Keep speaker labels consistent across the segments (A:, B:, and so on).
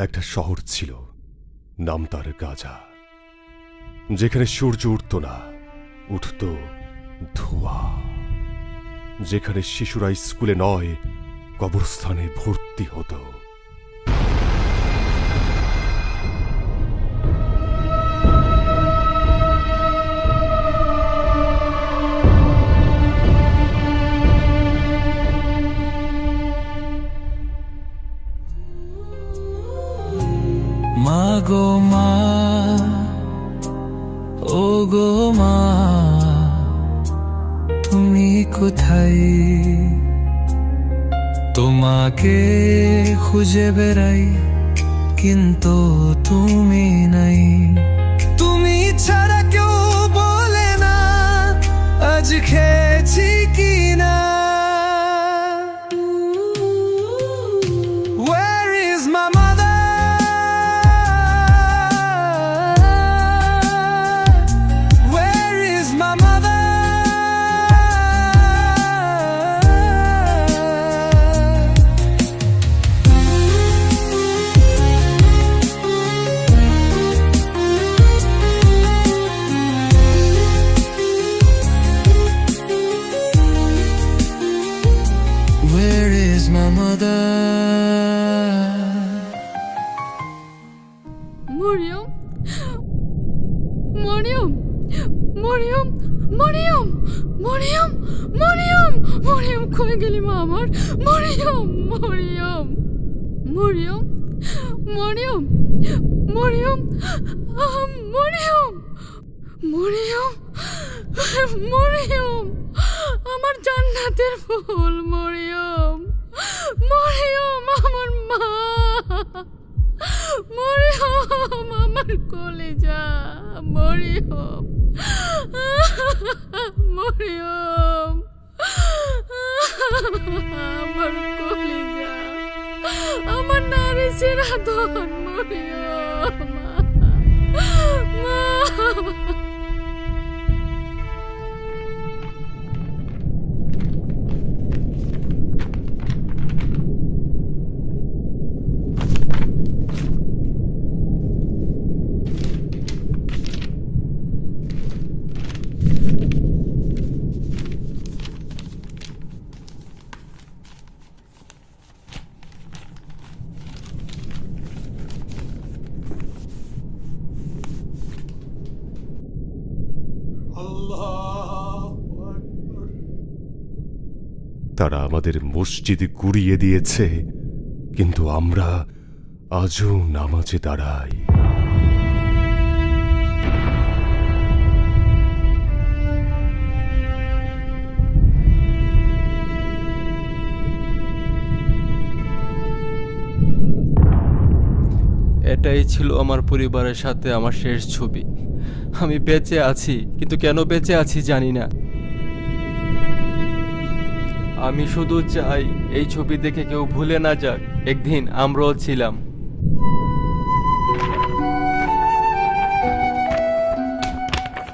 A: একটা শহর ছিল, নাম তার গাজা, যেখানে সূর্য উঠত না, উঠত ধোঁয়া, যেখানে শিশুরা স্কুলে নয় কবরস্থানে ভর্তি হতো।
B: মা গো মা, ও গো মা, তুমি কোথায়? তোমাকে খুঁজে বেড়াই কিন্তু তুমি নাই। তুমি ছাড়া কেউ বলে না আজ খেয়েছি কি না। Where is my mother? Where is my mother? Where is my mother?
C: Mariam, Mariam, Mariam, Mariam, Mariam, Mariam, Mariam, কই গেলি মা আমার? মরিয়ম, মরিয়ম, মরিয়ম, মরিয়ম, মরিয়ম, মরিয়ম, মরিয়ম, মরিয়ম, আমার জান্নাতের ফুল মরিয়ম, মরিয়ম, আমার মা, মরিয়ম, আমার কলেজা, মরিয়ম, মরিয়ম, আমার কলেজা, আমার নারী সিরাধন, মরিয়ম, মা।
A: তারা আমাদের মসজিদে গুড়িয়ে দিয়েছে, কিন্তু আমরা আজও নামাজে দাঁড়াই।
D: এটাই ছিল আমার পরিবারের সাথে আমার শেষ ছবি। আমি বেঁচে আছি, কিন্তু কেন বেঁচে আছি জানি না। আমি শুধু চাই এই ছবি দেখে কেউ ভুলে না যাক একদিন আমরাও ছিলাম।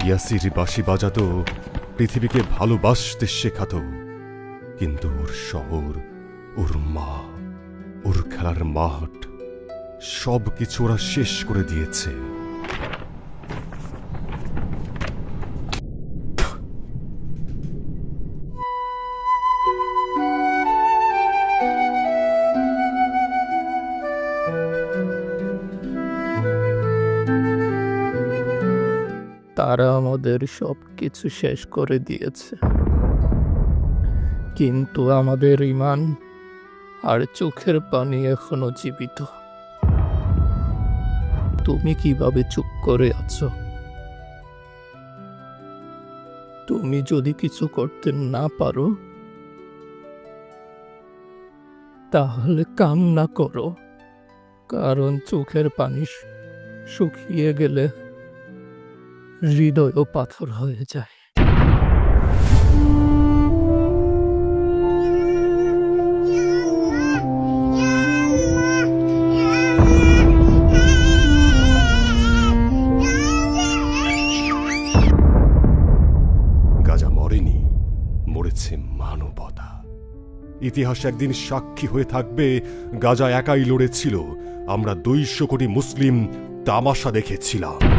A: ইয়াসির বাঁশি বাজাতো, পৃথিবীকে ভালোবাসতে শেখাতো, কিন্তু ওর শহর, ওর মা, ওর খেলার মাঠ সব কিছু ওরা শেষ করে দিয়েছে।
E: তারা আমাদের সব কিছু শেষ করে দিয়েছে, কিন্তু আমাদের ঈমান আর চোখের পানি এখনো জীবিত। তুমি কিভাবে চুপ করে আছো? তুমি যদি কিছু করতে না পারো তাহলে কান্না করো, কারণ চোখের পানি শুকিয়ে গেলে হৃদয়ও পাথর হয়ে যায়।
A: গাজা মরেনি, মরেছে মানবতা। ইতিহাস একদিন সাক্ষী হয়ে থাকবে গাজা একাই লড়েছিল, আমরা 200 কোটি মুসলিম তামাশা দেখেছিলাম।